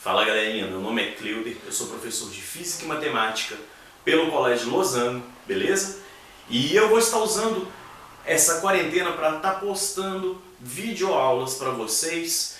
Fala galerinha, meu nome é Cleuder, eu sou professor de Física e Matemática pelo Colégio Lozano, beleza? E eu vou estar usando essa quarentena para estar postando videoaulas para vocês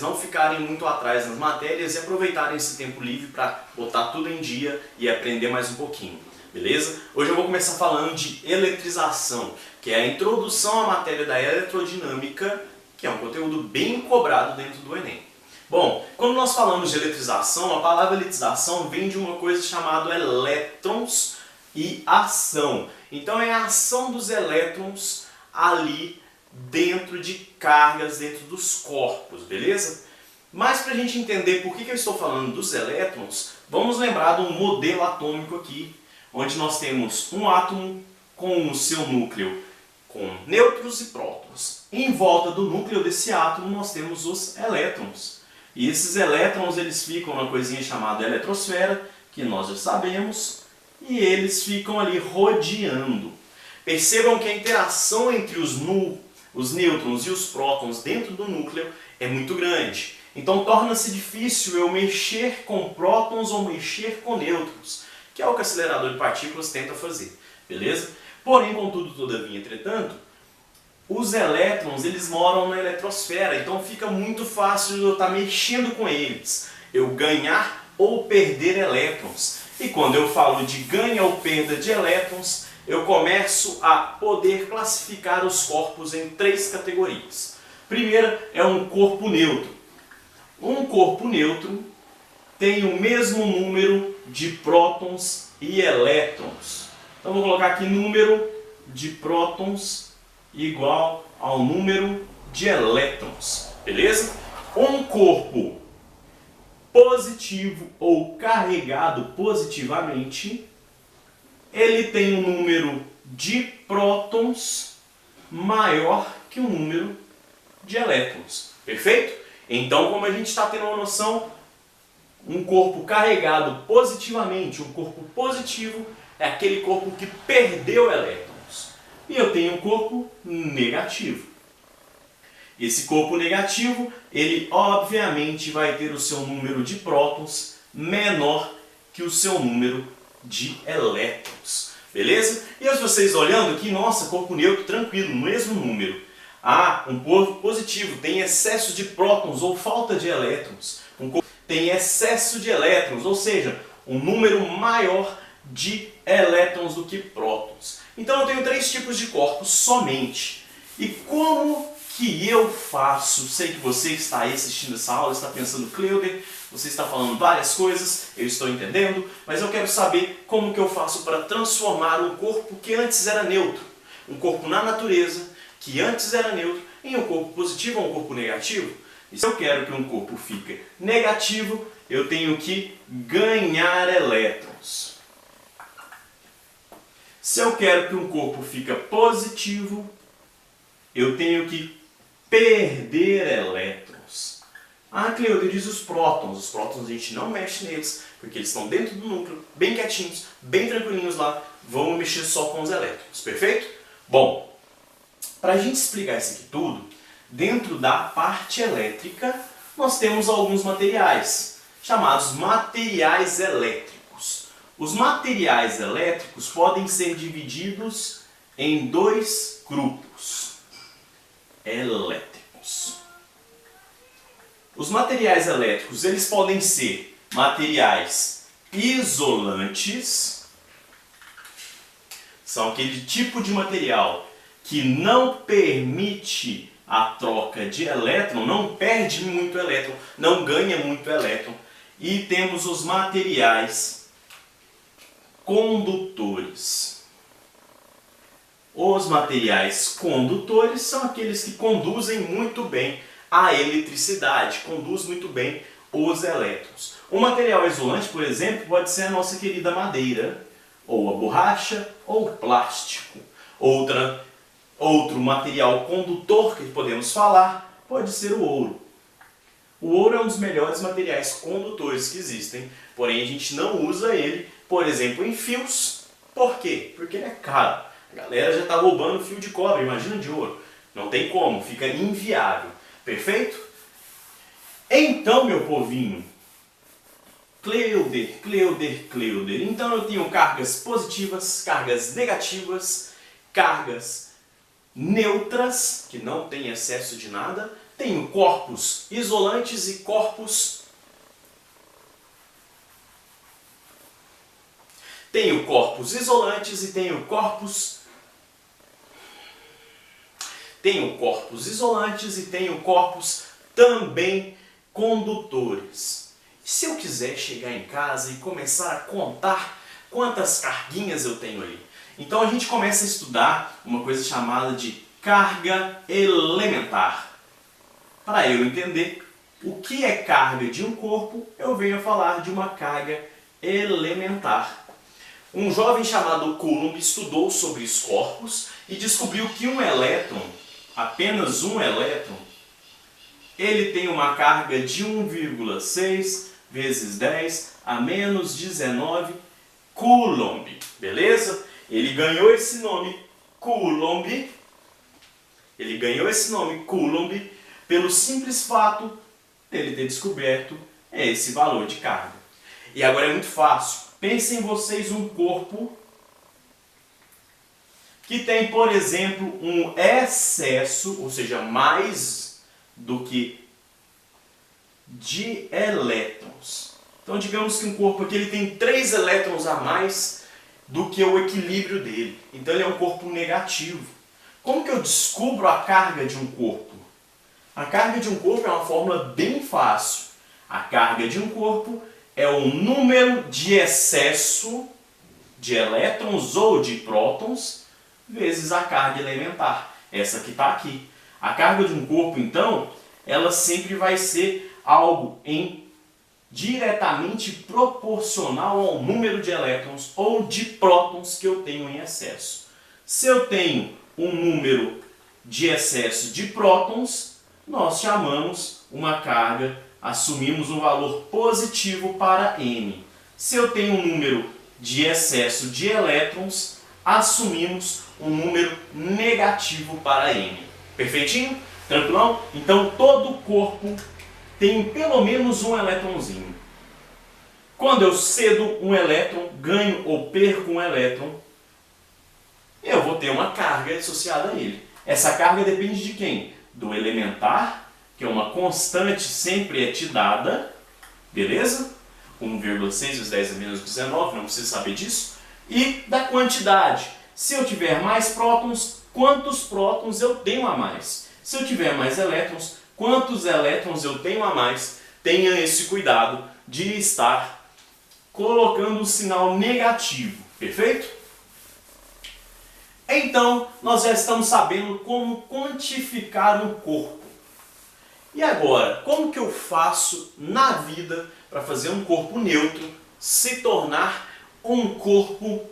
não ficarem muito atrás nas matérias e aproveitarem esse tempo livre para botar tudo em dia e aprender mais um pouquinho, beleza? Hoje eu vou começar falando de eletrização, que é a introdução à matéria da eletrodinâmica, que é um conteúdo bem cobrado dentro do Enem. Bom, quando nós falamos de eletrização, a palavra eletrização vem de uma coisa chamada elétrons e ação. Então é a ação dos elétrons ali dentro de cargas, dentro dos corpos, beleza? Mas para a gente entender por que eu estou falando dos elétrons, vamos lembrar de um modelo atômico aqui, onde nós temos um átomo com o seu núcleo com nêutrons e prótons. Em volta do núcleo desse átomo nós temos os elétrons. E esses elétrons eles ficam numa coisinha chamada eletrosfera, que nós já sabemos, e eles ficam ali rodeando. Percebam que a interação entre os nêutrons e os prótons dentro do núcleo é muito grande. Então torna-se difícil eu mexer com prótons ou mexer com nêutrons, que é o que o acelerador de partículas tenta fazer, beleza? Porém, contudo, todavia, entretanto, os elétrons, eles moram na eletrosfera, então fica muito fácil eu estar mexendo com eles, eu ganhar ou perder elétrons. E quando eu falo de ganho ou perda de elétrons, eu começo a poder classificar os corpos em três categorias. Primeira é um corpo neutro. Um corpo neutro tem o mesmo número de prótons e elétrons. Então vou colocar aqui número de prótons igual ao número de elétrons, beleza? Um corpo positivo ou carregado positivamente, ele tem um número de prótons maior que o número de elétrons, perfeito? Então, como a gente está tendo uma noção, um corpo carregado positivamente, um corpo positivo é aquele corpo que perdeu elétrons. E eu tenho um corpo negativo. Esse corpo negativo, ele obviamente vai ter o seu número de prótons menor que o seu número de elétrons. Beleza? E se vocês olhando aqui, nossa, corpo neutro tranquilo, mesmo número. Ah, um corpo positivo tem excesso de prótons ou falta de elétrons. Um corpo tem excesso de elétrons, ou seja, um número maior de elétrons do que prótons. Então eu tenho três tipos de corpos somente. E como que eu faço? Sei que você está aí assistindo essa aula, está pensando, Cleuder, você está falando várias coisas, eu estou entendendo, mas eu quero saber como que eu faço para transformar um corpo que antes era neutro, um corpo na natureza, que antes era neutro, em um corpo positivo ou um corpo negativo. E se eu quero que um corpo fique negativo, eu tenho que ganhar elétrons. Se eu quero que um corpo fique positivo, eu tenho que perder elétrons. Ah, Cleuder, diz os prótons. Os prótons a gente não mexe neles, porque eles estão dentro do núcleo, bem quietinhos, bem tranquilinhos lá. Vamos mexer só com os elétrons, perfeito? Bom, para a gente explicar isso aqui tudo, dentro da parte elétrica, nós temos alguns materiais, chamados materiais elétricos. Os materiais elétricos podem ser divididos em dois grupos elétricos. Os materiais elétricos eles podem ser materiais isolantes, são aquele tipo de material que não permite a troca de elétron, não perde muito elétron, não ganha muito elétron. E temos os materiais condutores. Os materiais condutores são aqueles que conduzem muito bem a eletricidade, conduzem muito bem os elétrons. Um material isolante, por exemplo, pode ser a nossa querida madeira, ou a borracha, ou o plástico. Outro material condutor que podemos falar pode ser o ouro. O ouro é um dos melhores materiais condutores que existem, porém a gente não usa ele, por exemplo, em fios. Por quê? Porque ele é caro. A galera já está roubando fio de cobre, imagina de ouro. Não tem como, fica inviável. Perfeito? Então, meu povinho, Cleuder. Então eu tenho cargas positivas, cargas negativas, cargas neutras, que não tem excesso de nada. Tenho corpos isolantes e corpos... Tenho corpos isolantes e tenho corpos... Tenho corpos isolantes e tenho corpos também condutores. Se eu quiser chegar em casa e começar a contar quantas carguinhas eu tenho ali, então a gente começa a estudar uma coisa chamada de carga elementar. Para eu entender o que é carga de um corpo, eu venho a falar de uma carga elementar. Um jovem chamado Coulomb estudou sobre os corpos e descobriu que um elétron, apenas um elétron, ele tem uma carga de 1,6 vezes 10 a menos 19 Coulomb, beleza? Ele ganhou esse nome Coulomb, pelo simples fato dele ter descoberto esse valor de carga. E agora é muito fácil. Pensem vocês um corpo que tem, por exemplo, um excesso, ou seja, mais do que de elétrons. Então digamos que um corpo aqui ele tem 3 elétrons a mais do que o equilíbrio dele. Então ele é um corpo negativo. Como que eu descubro a carga de um corpo? A carga de um corpo é uma fórmula bem fácil. A carga de um corpo é o número de excesso de elétrons ou de prótons vezes a carga elementar. Essa que está aqui. A carga de um corpo, então, ela sempre vai ser algo diretamente proporcional ao número de elétrons ou de prótons que eu tenho em excesso. Se eu tenho um número de excesso de prótons, nós chamamos uma carga, assumimos um valor positivo para n. Se eu tenho um número de excesso de elétrons, assumimos um número negativo para n. Perfeitinho? Tranquilão? Então todo corpo tem pelo menos um elétronzinho. Quando eu cedo um elétron, ganho ou perco um elétron, eu vou ter uma carga associada a ele. Essa carga depende de quem? Do elementar, que é uma constante, sempre é te dada, beleza? 1,6 vezes 10 a menos 19, não precisa saber disso. E da quantidade. Se eu tiver mais prótons, quantos prótons eu tenho a mais? Se eu tiver mais elétrons, quantos elétrons eu tenho a mais? Tenha esse cuidado de estar colocando o sinal negativo, perfeito? Então, nós já estamos sabendo como quantificar um corpo. E agora, como que eu faço na vida para fazer um corpo neutro se tornar um corpo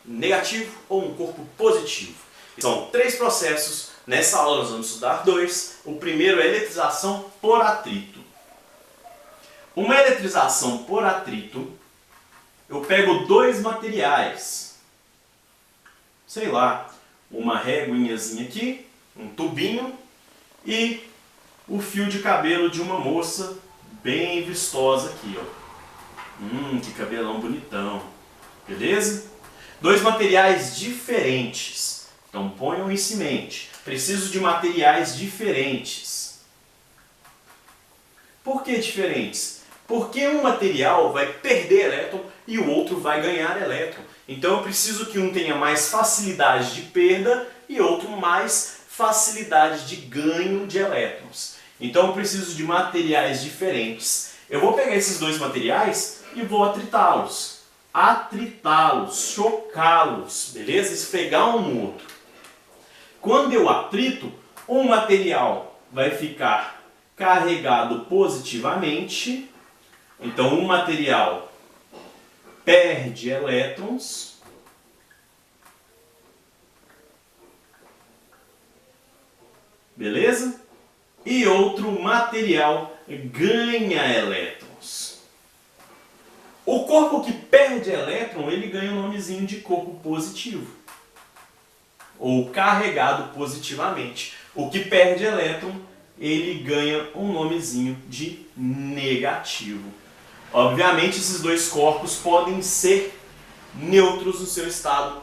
negativo ou um corpo positivo? São 3 processos. Nessa aula nós vamos estudar 2. O primeiro é a eletrização por atrito. Uma eletrização por atrito, eu pego 2 materiais. Sei lá, uma réguinhazinha aqui, um tubinho e o fio de cabelo de uma moça bem vistosa aqui, ó. Que cabelão bonitão. Beleza? 2 materiais diferentes. Então ponham isso em mente. Preciso de materiais diferentes. Por que diferentes? Porque um material vai perder elétron e o outro vai ganhar elétron. Então eu preciso que um tenha mais facilidade de perda e outro mais facilidade de ganho de elétrons. Então eu preciso de materiais diferentes. Eu vou pegar esses 2 materiais e vou atritá-los. Chocá-los, beleza? Esfregar um no outro. Quando eu atrito, um material vai ficar carregado positivamente. Então um material perde elétrons. Beleza? E outro material ganha elétrons. O corpo que perde elétron, ele ganha o nomezinho de corpo positivo. Ou carregado positivamente. O que perde elétron, ele ganha um nomezinho de negativo. Obviamente, esses dois corpos podem ser neutros no seu estado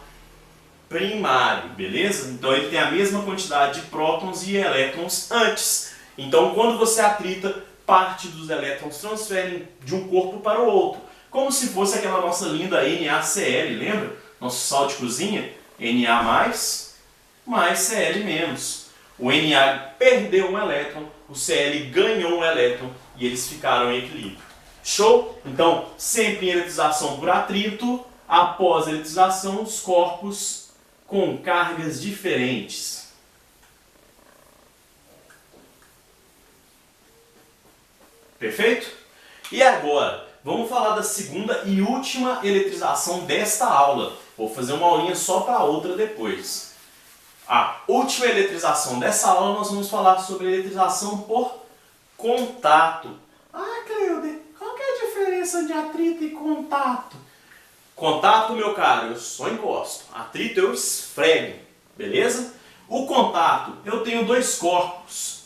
primário, beleza? Então ele tem a mesma quantidade de prótons e elétrons antes. Então quando você atrita, parte dos elétrons transferem de um corpo para o outro. Como se fosse aquela nossa linda NaCl, lembra? Nosso sal de cozinha, Na+, mais Cl-. O Na perdeu um elétron, o Cl ganhou um elétron e eles ficaram em equilíbrio. Show? Então, sempre em eletrização por atrito, após a eletrização, os corpos com cargas diferentes. Perfeito? E agora, vamos falar da segunda e última eletrização desta aula. Vou fazer uma aulinha só para a outra depois. A última eletrização dessa aula nós vamos falar sobre eletrização por contato. Ah, Cleude, qual que é a diferença de atrito e contato? Contato, meu caro, eu só encosto. Atrito eu esfrego, beleza? O contato, eu tenho dois corpos.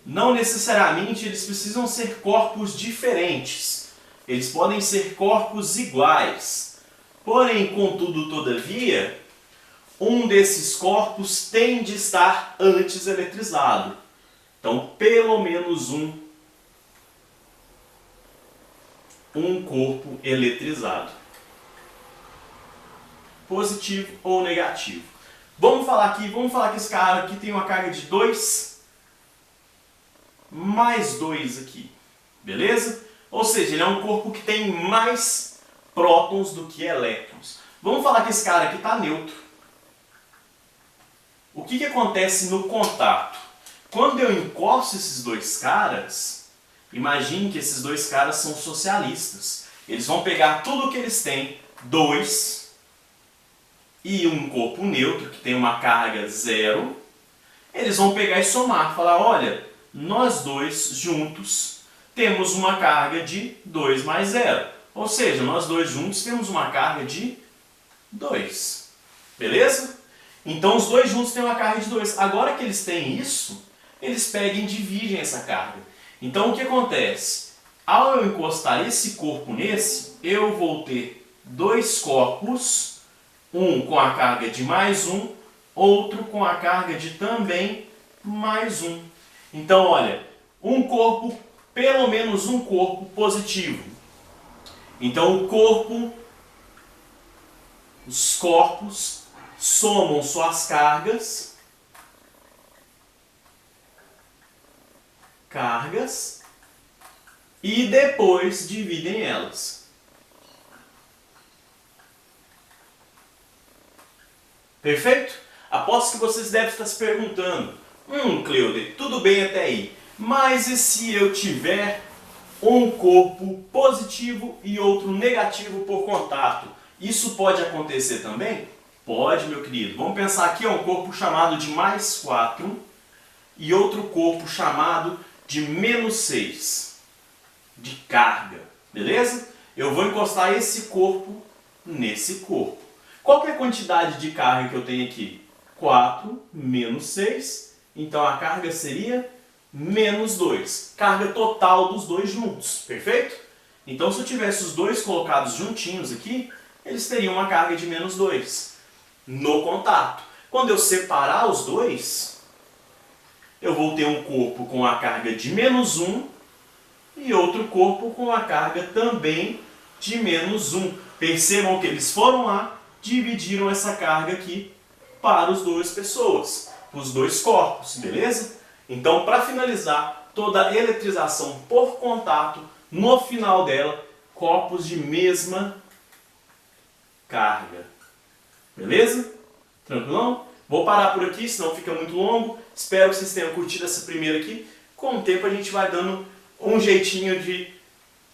Não necessariamente eles precisam ser corpos diferentes. Eles podem ser corpos iguais. Porém, contudo, todavia, um desses corpos tem de estar antes eletrizado. Então, pelo menos um corpo eletrizado. Positivo ou negativo. Vamos falar que esse cara aqui tem uma carga de 2 mais 2 aqui. Beleza? Ou seja, ele é um corpo que tem mais prótons do que elétrons. Vamos falar que esse cara aqui está neutro. O que acontece no contato? Quando eu encosto esses dois caras, imagine que esses dois caras são socialistas. Eles vão pegar tudo que eles têm, 2, e um corpo neutro, que tem uma carga 0, eles vão pegar e somar, falar, olha, nós dois juntos temos uma carga de 2 mais 0. Ou seja, nós dois juntos temos uma carga de 2. Beleza? Então os dois juntos têm uma carga de 2. Agora que eles têm isso, eles pegam e dividem essa carga. Então o que acontece? Ao eu encostar esse corpo nesse, eu vou ter dois corpos, um com a carga de mais 1, outro com a carga de também mais 1. Então olha, um corpo, pelo menos um corpo positivo. Então os corpos somam suas cargas e depois dividem elas. Perfeito? Aposto que vocês devem estar se perguntando, Cleude, tudo bem até aí, mas e se eu tiver um corpo positivo e outro negativo por contato? Isso pode acontecer também? Pode, meu querido. Vamos pensar aqui, um corpo chamado de mais 4 e outro corpo chamado de menos 6 de carga, beleza? Eu vou encostar esse corpo nesse corpo. Qual que é a quantidade de carga que eu tenho aqui? 4 menos 6, então a carga seria menos 2. Carga total dos dois juntos, perfeito? Então se eu tivesse os dois colocados juntinhos aqui, eles teriam uma carga de menos 2 no contato. Quando eu separar os dois, eu vou ter um corpo com a carga de menos 1 e outro corpo com a carga também de menos 1. Percebam que eles foram lá, dividiram essa carga aqui para as duas pessoas, os dois corpos, beleza? Então, para finalizar, toda a eletrização por contato, no final dela, corpos de mesma carga. Beleza? Tranquilão? Vou parar por aqui, senão fica muito longo. Espero que vocês tenham curtido essa primeira aqui. Com o tempo a gente vai dando um jeitinho de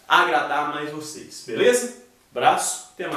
agradar mais vocês. Beleza? Abraço, até mais.